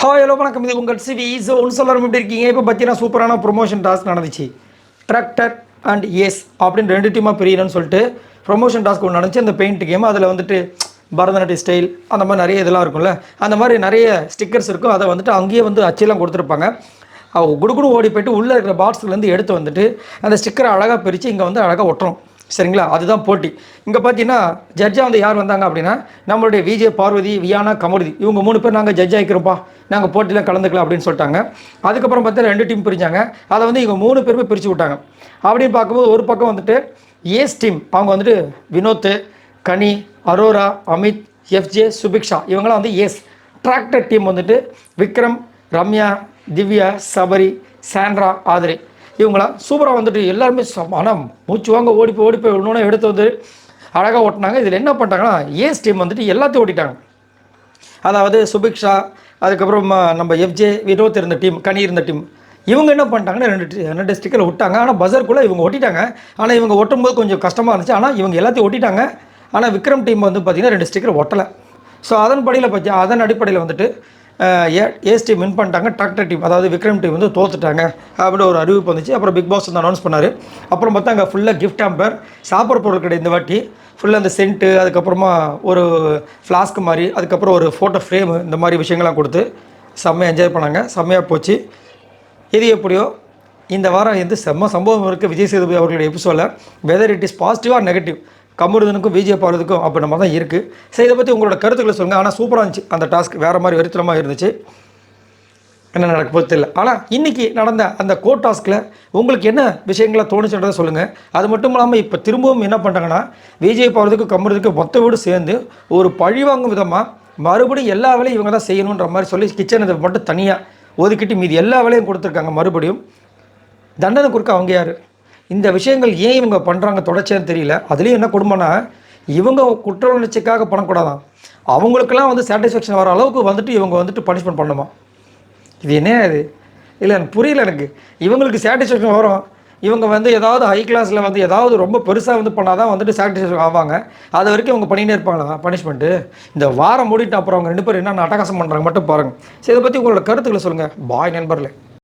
Hi hello வணக்கம். இது உங்கள் சிவி ஒன்று சொல்லணும். எப்படி இருக்கீங்க? இப்போ பார்த்தீங்கன்னா சூப்பரான ப்ரொமோஷன் டாஸ்க் நடந்துச்சு. ட்ராக்டர் அண்ட் எஸ் அப்படின்னு 2 டீமாக பிரியணும்னு சொல்லிட்டு ப்ரொமோஷன் டாஸ்க் ஒன்று நடந்துச்சு. அந்த பெயிண்ட் கேம் அதில் வந்துட்டு பரதநாட்டிய ஸ்டைல் அந்த மாதிரி நிறைய இதெல்லாம் இருக்கும்ல, அந்த மாதிரி நிறைய ஸ்டிக்கர்ஸ் இருக்கும். அதை வந்துட்டு அங்கேயே வந்து அச்செல்லாம் கொடுத்துருப்பாங்க. குடுகுடு ஓடி போய்ட்டு உள்ளே இருக்கிற பாக்ஸ்லேருந்து எடுத்து வந்துட்டு அந்த ஸ்டிக்கரை அழகாக பிரித்து இங்கே வந்து அழகாக ஒட்டுறோம். சரிங்களா? அதுதான் போட்டி. இங்கே பார்த்தீங்கன்னா ஜட்ஜாக வந்து யார் வந்தாங்க அப்படின்னா நம்மளுடைய விஜய், பார்வதி, வியானா, கமருதி இவங்க 3 பேர் நாங்கள் ஜட்ஜ் ஆகிக்கிறோம்ப்பா, நாங்கள் போட்டியில் கலந்துக்கலாம் அப்படின்னு சொல்லிட்டாங்க. அதுக்கப்புறம் பார்த்தா 2 டீம் பிரிஞ்சாங்க. அதை வந்து இவங்க 3 பேருமே பிரித்து விட்டாங்க. அப்படின்னு பார்க்கும்போது ஒரு பக்கம் வந்துட்டு ஏஸ் டீம் அவங்க வந்துட்டு வினோத், கனி, அரோரா, அமித், எஃப்ஜே, சுபிக்ஷா இவங்களாம் வந்து ஏஸ். டிராக்டர் டீம் வந்துட்டு விக்ரம், ரம்யா, திவ்யா, சபரி, சாண்ட்ரா, ஆதிரி இவங்களாம் சூப்பராக வந்துட்டு எல்லாருமே ஆனால் மூச்சு வாங்க ஓடி போய் ஒன்று எடுத்து வந்து அழகாக ஓட்டினாங்க. இதில் என்ன பண்ணிட்டாங்கன்னா ஏஸ் டீம் வந்துட்டு எல்லாத்தையும் ஓட்டிட்டாங்க. அதாவது சுபிக்ஷா, அதுக்கப்புறம் நம்ம எஃப்ஜே, வினோத் இருந்த டீம், கனி இருந்த டீம் இவங்க என்ன பண்ணிட்டாங்கன்னா 2 ஸ்டிக்கரை விட்டாங்க. ஆனால் பஸருக்குள்ளே இவங்க ஒட்டிட்டாங்க. ஆனால் இவங்க ஒட்டும்போது கொஞ்சம் கஷ்டமாக இருந்துச்சு. ஆனால் இவங்க எல்லாத்தையும் ஒட்டிட்டாங்க. ஆனால் விக்ரம் டீம் வந்து பார்த்திங்கன்னா 2 ஸ்டிக்கர் ஒட்டலை. ஸோ அதன் அடிப்படையில் வந்துட்டு ஏஸ் டீம் வின் பண்ணிட்டாங்க. டிராக்டர் டீம் அதாவது விக்ரம் டீம் வந்து தோத்துட்டாங்க அப்படின்னு ஒரு அறிவிப்பு வந்துச்சு. அப்புறம் பிக் பாஸ் வந்து அனௌன்ஸ் பண்ணார். அப்புறம் பார்த்தா அங்கே ஃபுல்லாக கிஃப்ட் ஹேம்பர், சாப்பிட்ற பொருள் கிடையாது இந்த வாட்டி. ஃபுல்லாக அந்த சென்ட்டு, அதுக்கப்புறமா ஒரு ஃப்ளாஸ்க்கு மாதிரி, அதுக்கப்புறம் ஒரு ஃபோட்டோ ஃப்ரேமு, இந்த மாதிரி விஷயங்கள்லாம் கொடுத்து செம்மையாக என்ஜாய் பண்ணாங்க. செம்மையாக போச்சு. இது எப்படியோ இந்த வாரம் வந்து செம்ம சம்பவம் இருக்குது விஜய் சேதுபதி அவர்களுடைய எபிசோடில். Whether it is positive or negative, கமருதனுக்கும் விஜய் பார்வதிக்கும் அப்போ நம்ம தான் இருக்குது. சரி, இதை பற்றி உங்களோட கருத்துக்களை சொல்லுங்கள். ஆனால் சூப்பராக இருந்துச்சு அந்த டாஸ்க், வேறு மாதிரி வெறித்தனமாக இருந்துச்சு. என்ன நடக்க போகிறது தெரியல. ஆனால் இன்றைக்கி நடந்த அந்த கோட் டாஸ்கில் உங்களுக்கு என்ன விஷயங்களை தோணுச்சுன்றதை சொல்லுங்கள். அது மட்டும் இல்லாமல் இப்போ திரும்பவும் என்ன பண்ணுறாங்கன்னா விஜய் பார்வதிக்கும் கமருதனுக்கும் மொத்த வீடு சேர்ந்து ஒரு பழிவாங்கும் விதமாக மறுபடியும் எல்லா வேலையும் இவங்க தான் செய்யணுன்ற மாதிரி சொல்லி கிச்சன் இதை மட்டும் தனியாக ஒதுக்கிட்டு மீதி எல்லா வேலையும் கொடுத்துருக்காங்க. மறுபடியும் தண்டனை கொடுக்க அவங்க யார்? இந்த விஷயங்கள் ஏன் இவங்க பண்ணுறாங்க தொடர்ச்சியான்னு தெரியல. அதுலேயும் என்ன கொடுமைன்னா இவங்க குற்ற உணர்ச்சிக்காக பண்ணக்கூடாதான், அவங்களுக்கெல்லாம் வந்து சாட்டிஸ்ஃபேக்ஷன் வர அளவுக்கு வந்துட்டு இவங்க வந்துட்டு பனிஷ்மெண்ட் பண்ணுமா? இது என்ன இது? இல்லை எனக்கு புரியல. எனக்கு இவங்களுக்கு சாட்டிஸ்ஃபேக்ஷன் வரும். இவங்க வந்து ஏதாவது ஹை கிளாஸில் வந்து ஏதாவது ரொம்ப பெருசாக வந்து பண்ணால் தான் வந்துட்டு சாட்டிஸ்ஃபேக்ஷன் ஆவாங்க. அது வரைக்கும் அவங்க பண்ணிகிட்டே இருப்பாங்களா பனிஷ்மெண்ட்டு? இந்த வாரம் மூடிட்டு அப்புறம் அவங்க 2 பேரும் என்ன அட்டகாசம் பண்ணுறாங்க மட்டும் பாருங்கள். சரி, இதை பற்றி உங்களோட கருத்துக்களை சொல்லுங்கள். பாய் நண்பர்களே.